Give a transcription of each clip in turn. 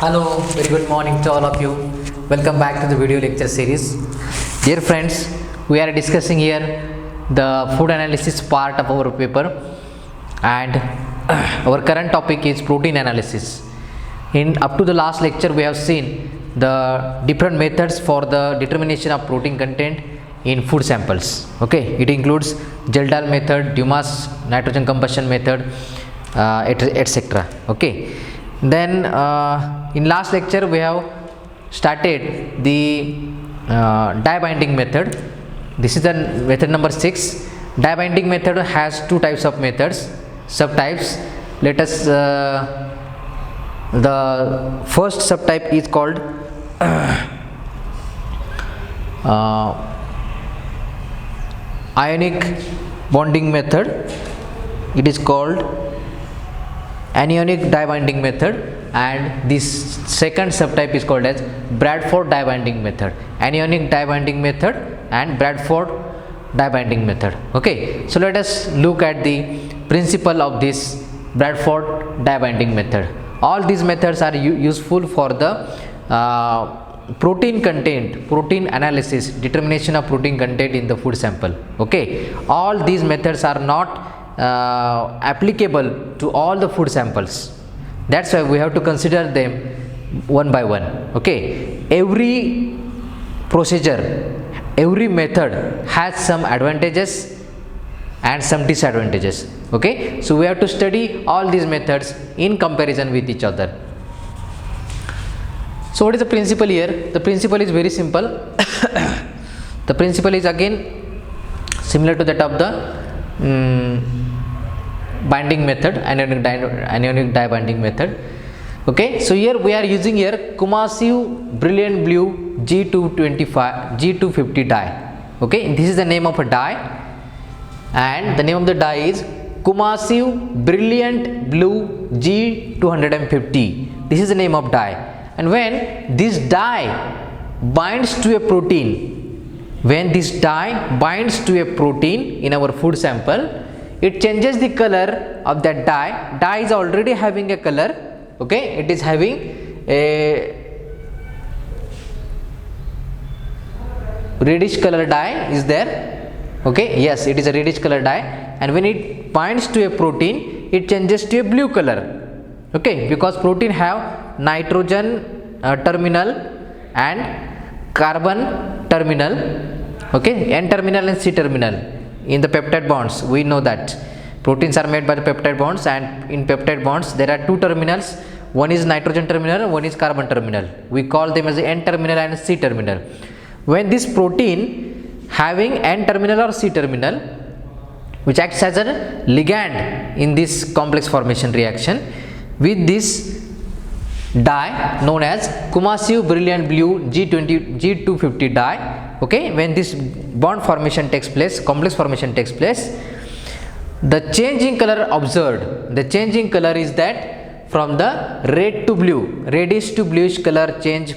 Hello, very good morning to all of you. Welcome back to the video lecture series. Dear friends, we are discussing here the food analysis part of our paper, and our current topic is protein analysis. In up to the last lecture, we have seen the different methods for the determination of protein content in food samples. Okay, it includes Geldahl method, Dumas nitrogen combustion method, etc. Okay. Then in last lecture we have started the dye binding method. This is the method number 6. Dye binding method has two types of methods, subtypes. Let us the first subtype is called ionic bonding method. It is called anionic dye binding method, and this second subtype is called as Bradford dye binding method. Anionic dye binding method and Bradford dye binding method. Okay, so let us look at the principle of this Bradford dye binding method. All these methods are useful for the protein content, protein analysis, determination of protein content in the food sample. Okay, all these methods are not applicable to all the food samples. That's why we have to consider them one by one. Okay, every procedure, every method has some advantages and some disadvantages. Okay, so we have to study all these methods in comparison with each other. So what is the principle here? The principle is very simple. The principle is again similar to that of the binding method, anionic dye binding method. Okay, so here we are using here Kumasiv Brilliant Blue G250 dye. Okay, this is the name of a dye, and the name of the dye is Kumasiv Brilliant Blue G250. This is the name of dye, and when this dye binds to a protein, in our food sample, it changes the color of that dye. Dye is already having a color. Okay, it is having a reddish color dye is there. Okay, yes, it is a reddish color dye, and when it binds to a protein, it changes to a blue color. Okay, because protein have nitrogen terminal and carbon terminal. Okay, N terminal and C terminal. In the peptide bonds, we know that proteins are made by the peptide bonds, and in peptide bonds there are two terminals. One is nitrogen terminal, one is carbon terminal. We call them as the N terminal and C terminal. When this protein having N terminal or C terminal, which acts as a ligand in this complex formation reaction with this dye known as Kumasiv Brilliant Blue G250 dye. Okay, when this bond formation takes place, complex formation takes place, the change in color observed, the change in color is that from the red to blue, reddish to bluish color change,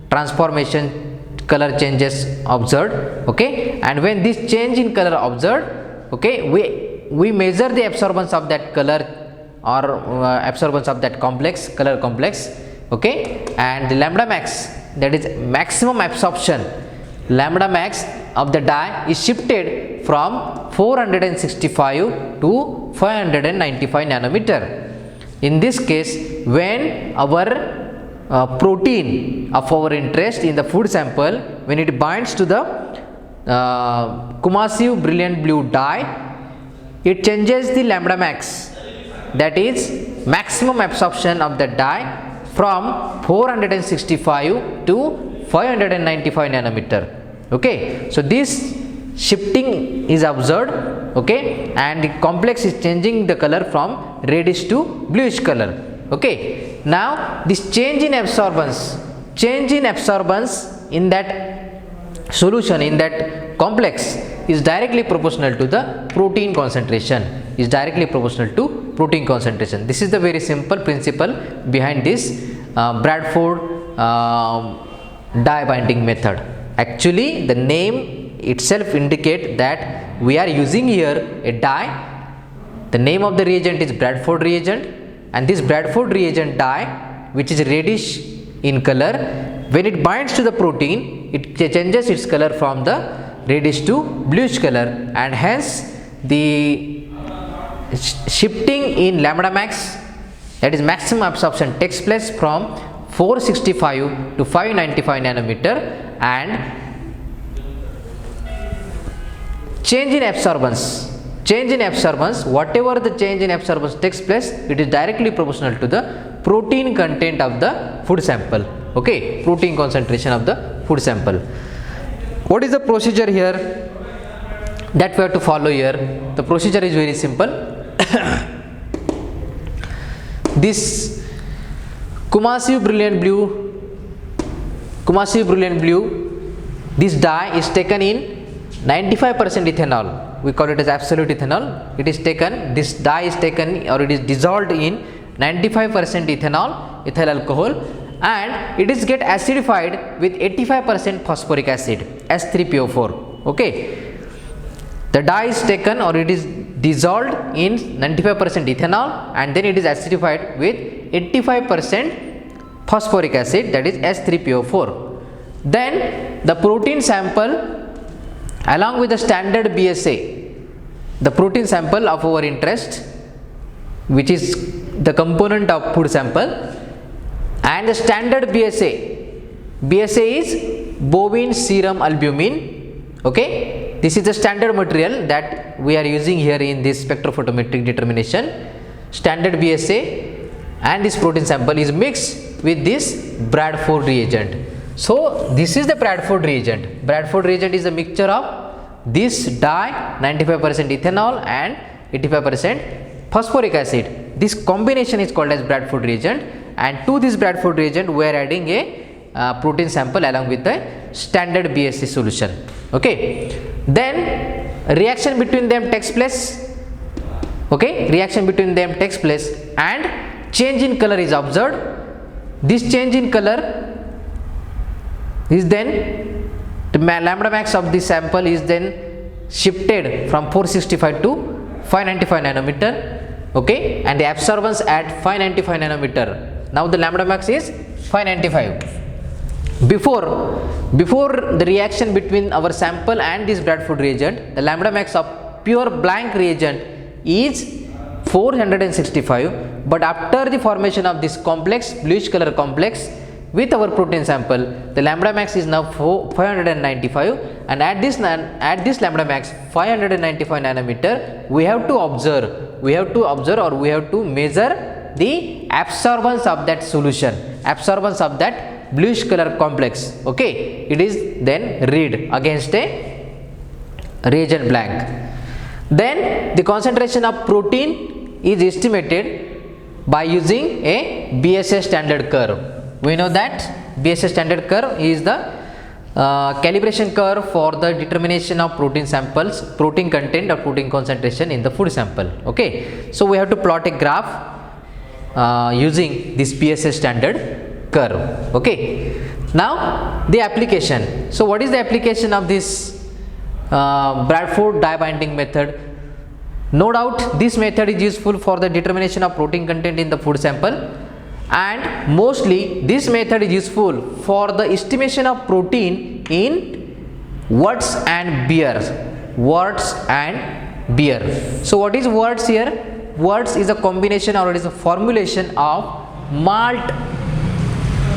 transformation color changes observed. Okay, and when this change in color observed, okay, we measure the absorbance of that color or absorbance of that complex, color complex. Okay, and the lambda max, that is maximum absorption, lambda max of the dye is shifted from 465 to 595 nanometer. In this case, when our protein of our interest in the food sample, when it binds to the Kumasiv Brilliant Blue dye, it changes the lambda max, that is maximum absorption of the dye, from 465 to 595 nanometer. Okay, so this shifting is observed. Okay, and the complex is changing the color from reddish to bluish color. Okay, now this change in absorbance in that solution, in that complex, is directly proportional to the protein concentration, This is the very simple principle behind this Bradford dye binding method. Actually, the name itself indicates that we are using here a dye. The name of the reagent is Bradford reagent, and this Bradford reagent dye, which is reddish in color, when it binds to the protein, it changes its color from the reddish to bluish color, and hence the shifting in lambda max, that is maximum absorption, takes place from 465 to 595 nanometer, and change in absorbance, whatever the change in absorbance takes place, it is directly proportional to the protein content of the food sample. Okay, protein concentration of the food sample. What is the procedure here that we have to follow here? The procedure is very simple. This Kumasi Brilliant Blue, this dye is taken in 95% ethanol. We call it as absolute ethanol. It is taken, this dye is taken, or it is dissolved in 95% ethyl alcohol, and it is get acidified with 85% phosphoric acid, S3PO4. Okay, the dye is taken, or it is dissolved in 95% ethanol, and then it is acidified with 85% phosphoric acid, that is S3PO4. Then the protein sample along with the standard BSA, the protein sample of our interest, which is the component of food sample, and the standard BSA is bovine serum albumin. Okay, this is the standard material that we are using here in this spectrophotometric determination. Standard BSA and this protein sample is mixed with this Bradford reagent. So this is the Bradford reagent. Bradford reagent is a mixture of this dye, 95% ethanol and 85% phosphoric acid. This combination is called as Bradford reagent, and to this Bradford reagent we are adding a protein sample along with the standard BSA solution. Okay, then reaction between them takes place. Okay, reaction between them takes place and change in color is observed. This change in color is then, the lambda max of the sample is then shifted from 465 to 595 nanometer. Okay, and the absorbance at 595 nanometer. Now the lambda max is 595. Before the reaction between our sample and this Bradford reagent, the lambda max of pure blank reagent is 465, but after the formation of this complex, bluish color complex with our protein sample, the lambda max is now 595, and at this lambda max 595 nanometer, we have to observe or we have to measure the absorbance of that solution, absorbance of that bluish color complex. Okay, it is then read against a reagent blank. Then the concentration of protein is estimated by using a BSA standard curve. We know that BSA standard curve is the calibration curve for the determination of protein samples, protein content or protein concentration in the food sample. Okay, so we have to plot a graph using this BSA standard curve. Okay, now the application. So what is the application of this Bradford dye binding method? No doubt this method is useful for the determination of protein content in the food sample, and mostly this method is useful for the estimation of protein in worts and beer. So what is worts here? Worts is a combination or it is a formulation of malt.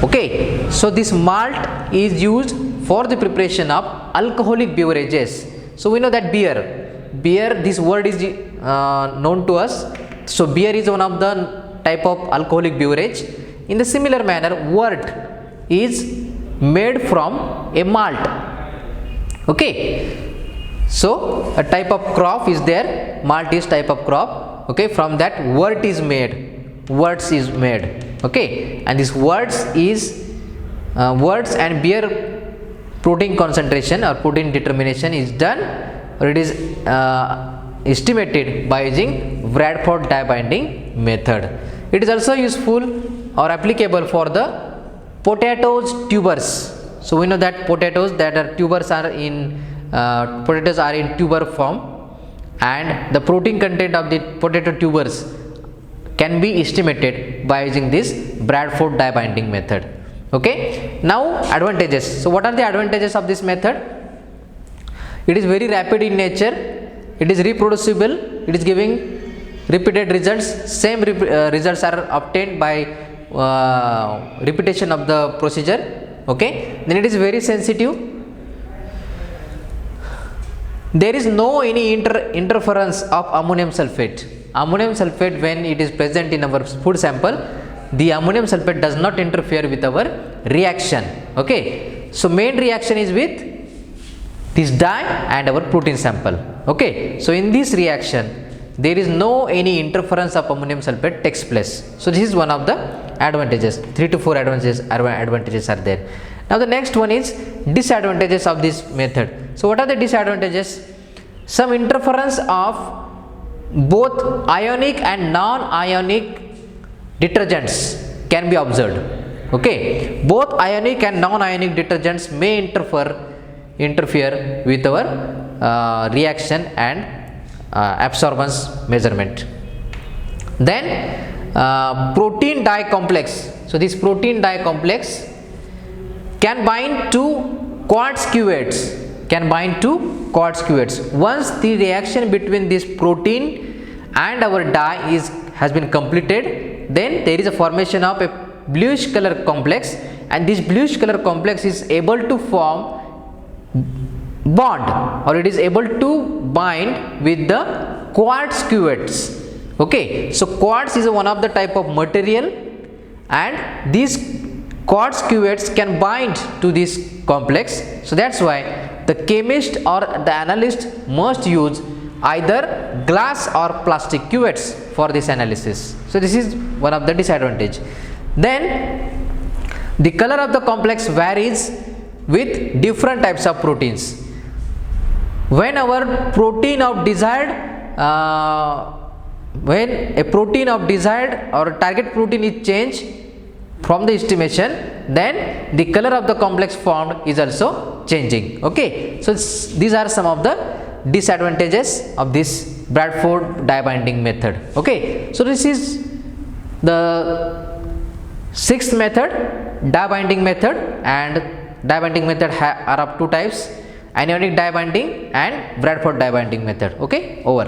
Okay, so this malt is used for the preparation of alcoholic beverages. So we know that beer, this word is known to us. So beer is one of the type of alcoholic beverage. In the similar manner, wort is made from a malt. Okay, so a type of crop is there, malt is type of crop. Okay, from that wort is made, worts is made. Okay, and this worts and beer protein concentration or protein determination is done, or it is estimated by using Bradford dye binding method. It is also useful or applicable for the potatoes tubers. So we know that potatoes that are tubers are in tuber form, and the protein content of the potato tubers can be estimated by using this Bradford die binding method. Okay, now advantages. So what are the advantages of this method? It is very rapid in nature, it is reproducible, it is giving repeated results, same results are obtained by repetition of the procedure. Okay, then it is very sensitive, there is no any interference of ammonium sulfate. Ammonium sulfate, when it is present in our food sample, the ammonium sulfate does not interfere with our reaction. Okay, so main reaction is with this dye and our protein sample. Okay, so in this reaction there is no any interference of ammonium sulfate takes place. So this is one of the advantages. 3 to 4 advantages are there. Now the next one is disadvantages of this method. So what are the disadvantages? Some interference of both ionic and non-ionic detergents can be observed. Okay, both ionic and non-ionic detergents may interfere with our reaction and absorbance measurement. Then protein dye complex. So this protein dye complex can bind to quartz cuvettes. Once the reaction between this protein and our dye has been completed, then there is a formation of a bluish color complex, and this bluish color complex is able to form bond, or it is able to bind with the quartz cuvettes. Okay, so quartz is one of the type of material, and these quartz cuvettes can bind to this complex. So that's why the chemist or the analyst must use either glass or plastic cuvettes for this analysis. So this is one of the disadvantage. Then the color of the complex varies with different types of proteins. When our protein of desired when a protein of desired or target protein is changed from the estimation, then the color of the complex formed is also changing. Okay, so these are some of the disadvantages of this Bradford die binding method. Okay, so this is the sixth method, die binding method, and die binding method are of two types: anionic die binding and Bradford die binding method. Okay, over.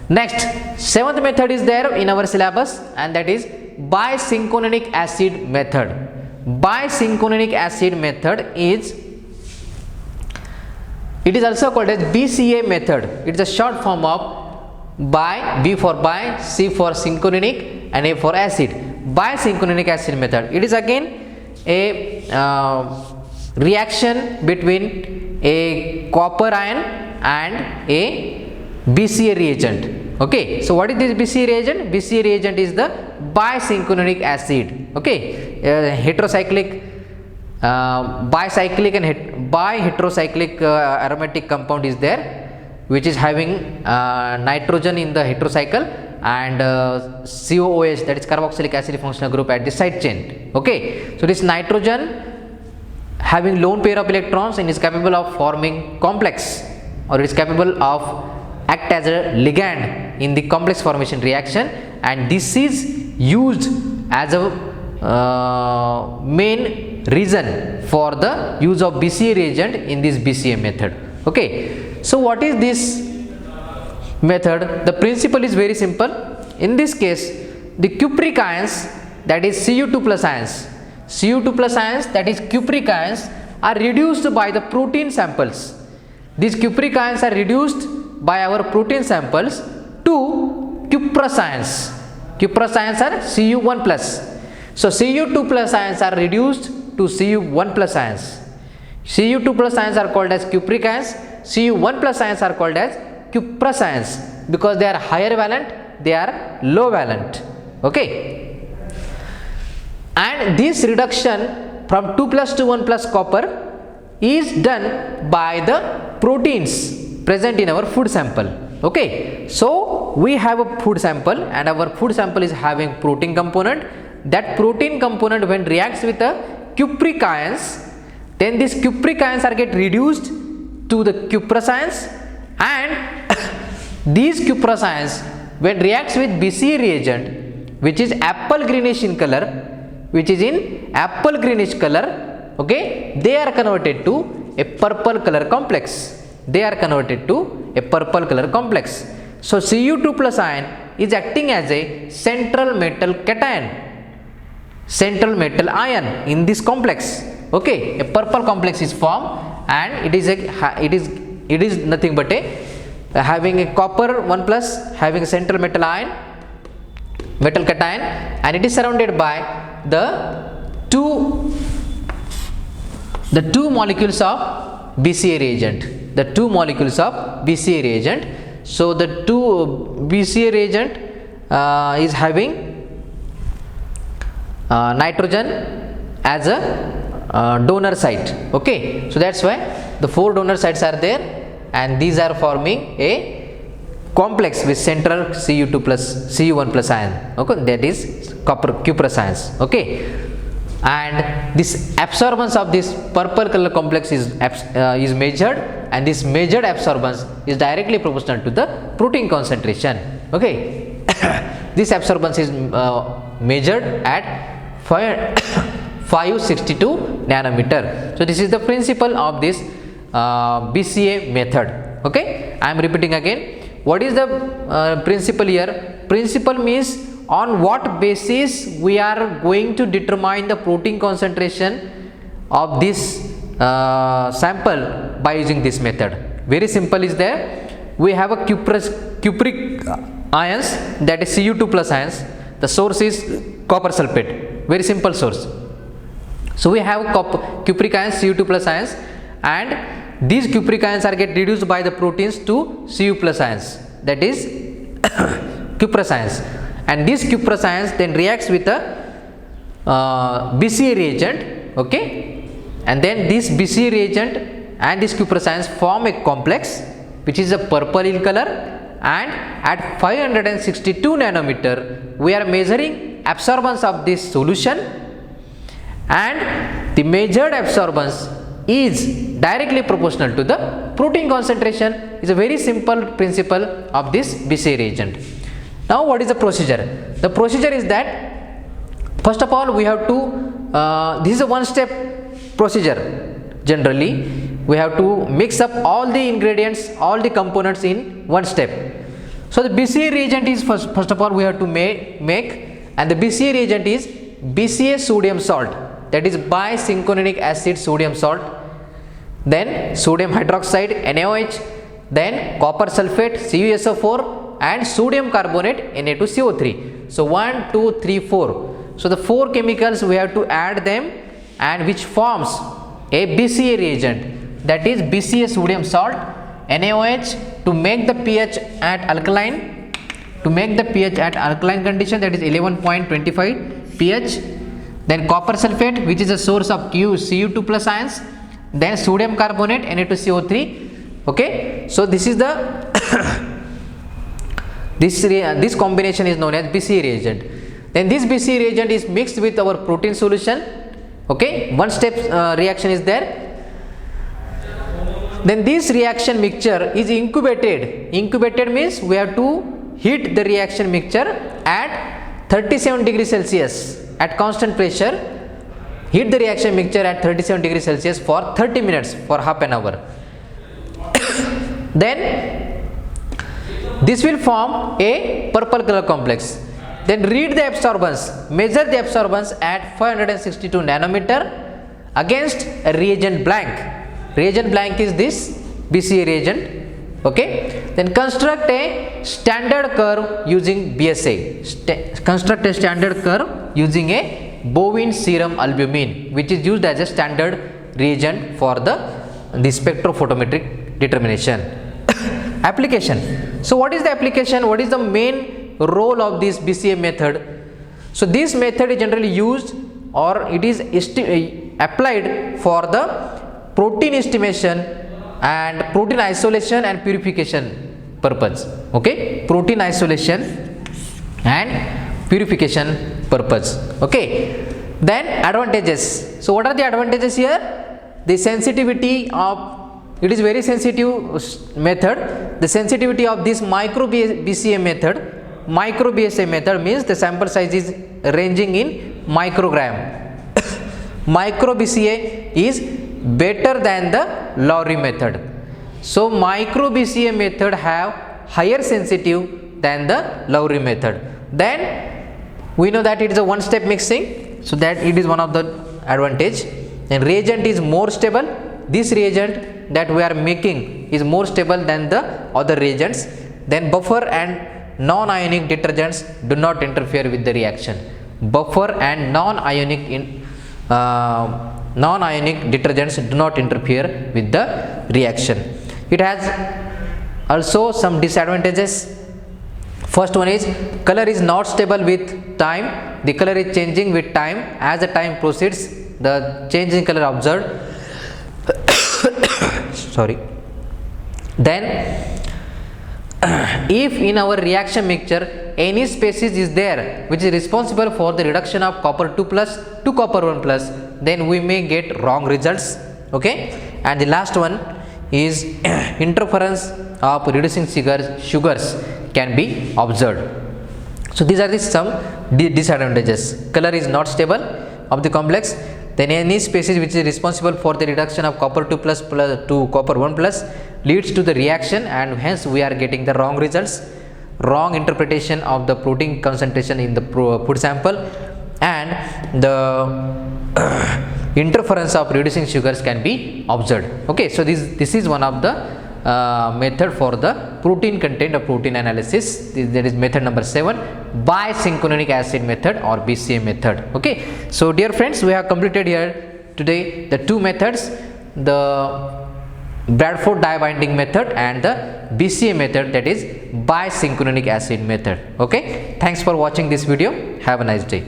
Next, seventh method is there in our syllabus, and that is bisynchronic acid method. Bisynchronic acid method is, it is also called as BCA method. It is a short form of bi, B for bi, C for synchronic, and A for acid. Bisynchronic acid method. It is again a reaction between a copper ion and a BCA reagent. Okay, so what is this BCA reagent? BCA reagent is the bisynchronic acid. Okay, heterocyclic, bicyclic and biheterocyclic aromatic compound is there, which is having nitrogen in the heterocycle and COOH, that is carboxylic acid functional group, at the side chain. Okay, so this nitrogen having lone pair of electrons and is capable of forming complex, or it is capable of act as a ligand in the complex formation reaction, and this is used as a main reason for the use of BCA reagent in this BCA method. Okay, so what is this method? The principle is very simple. In this case, the cupric ions, that is Cu2 plus ions, Cu2 plus ions, that is cupric ions, are reduced by the protein samples. These cupric ions are reduced by our protein samples to cuprous ions. Cuprous ions are Cu1 plus. So Cu2 plus ions are reduced to Cu1 plus ions. Cu2 plus ions are called as cupric ions. Cu1 plus ions are called as cuprous ions because they are higher valent, they are low valent. Okay, and this reduction from 2 plus to 1 plus copper is done by the proteins present in our food sample. Okay, so we have a food sample and our food sample is having protein component. That protein component, when reacts with the cupric ions, then these cupric ions are get reduced to the cuprous ions, and these cuprous ions, when reacts with BCA reagent, which is apple greenish in color, okay, they are converted to a purple color complex. So Cu2 plus ion is acting as a central metal ion in this complex. Okay, a purple complex is formed, and it is nothing but a having a copper 1 plus, having a central metal cation, and it is surrounded by the two molecules of BCA reagent. So the two BCA reagent is having nitrogen as a donor site. Okay, so that's why the 4 donor sites are there, and these are forming a complex with central Cu1 plus ion. Okay, that is cuprous ions. Okay, and this absorbance of this purple color complex is measured, and this measured absorbance is directly proportional to the protein concentration. Okay, this absorbance is measured at 562 nanometer. So this is the principle of this BCA method. Okay, I am repeating again. What is the principle here? Principle means on what basis we are going to determine the protein concentration of this sample by using this method. Very simple is there. We have a cupric ions, that is Cu2 plus ions. The source is copper sulfate. Very simple source. So we have cupric ions, Cu2 plus ions, and these cupric ions are get reduced by the proteins to Cu plus ions, that is cuprous ions, and these cuprous ions then reacts with the BCA reagent. Okay, and then this BCA reagent and this cuprous ions form a complex which is a purple in color, and at 562 nanometer we are measuring absorbance of this solution, and the measured absorbance is directly proportional to the protein concentration. Is a very simple principle of this BCA reagent. Now what is the procedure? The procedure is that first of all we have to this is a one step procedure. Generally we have to mix up all the ingredients, all the components in one step. So the BCA reagent is first of all we have to make, and the BCA reagent is BCA sodium salt, that is bicinchonic acid sodium salt, then sodium hydroxide NaOH, then copper sulfate CuSO4, and sodium carbonate Na2CO3. So 1, 2, 3, 4. So the 4 chemicals we have to add them, and which forms a BCA reagent, that is BCA sodium salt, NaOH to make the pH at alkaline, condition, that is 11.25 pH, then copper sulfate which is a source of Cu2 plus ions, then sodium carbonate Na2CO3. Okay, so this is the this combination is known as BCA reagent. Then this BCA reagent is mixed with our protein solution. Okay, one step reaction is there. Then this reaction mixture is incubated. Incubated means we have to heat the reaction mixture at 37 degrees Celsius at constant pressure. Heat the reaction mixture at 37 degrees Celsius for 30 minutes, for half an hour. Then this will form a purple color complex. Then read the absorbance, measure the absorbance at 562 nanometer against a reagent blank. Reagent blank is this BCA reagent. Okay, then construct a standard curve using BSA. Construct a standard curve using a bovine serum albumin, which is used as a standard reagent for the spectrophotometric determination. Application. So what is the application? What is the main role of this BCA method? So this method is generally used, or it is applied for the protein estimation and protein isolation and purification purpose. Okay, protein isolation and purification purpose. Okay, then advantages. So what are the advantages here? The sensitivity of, it is very sensitive method. The sensitivity of this micro BCA method Micro BSA method means the sample size is ranging in microgram. Micro BCA is better than the Lowry method. So micro BCA method have higher sensitive than the Lowry method. Then we know that it is a one step mixing, so that it is one of the advantage. And reagent is more stable. This reagent that we are making is more stable than the other reagents. Then buffer and non-ionic detergents do not interfere with the reaction. Buffer and non-ionic detergents do not interfere with the reaction. It has also some disadvantages. First one is color is not stable with time. The color is changing with time. As the time proceeds, the change in color observed. Sorry. Then if in our reaction mixture any species is there which is responsible for the reduction of copper 2 plus to copper 1 plus, then we may get wrong results. Okay. And the last one is interference of reducing sugars can be observed. So these are the some disadvantages. Color is not stable of the complex. Then any species which is responsible for the reduction of copper 2 plus to copper 1 plus leads to the reaction, and hence we are getting the wrong results, wrong interpretation of the protein concentration in the food sample, and the interference of reducing sugars can be observed. Okay, so this is one of the method for the protein content of protein analysis. That is method number 7, bisynchronic acid method or BCA method. Okay, so dear friends, we have completed here today the two methods, the Bradford dye binding method and the BCA method, that is bisynchronic acid method. Okay, thanks for watching this video. Have a nice day.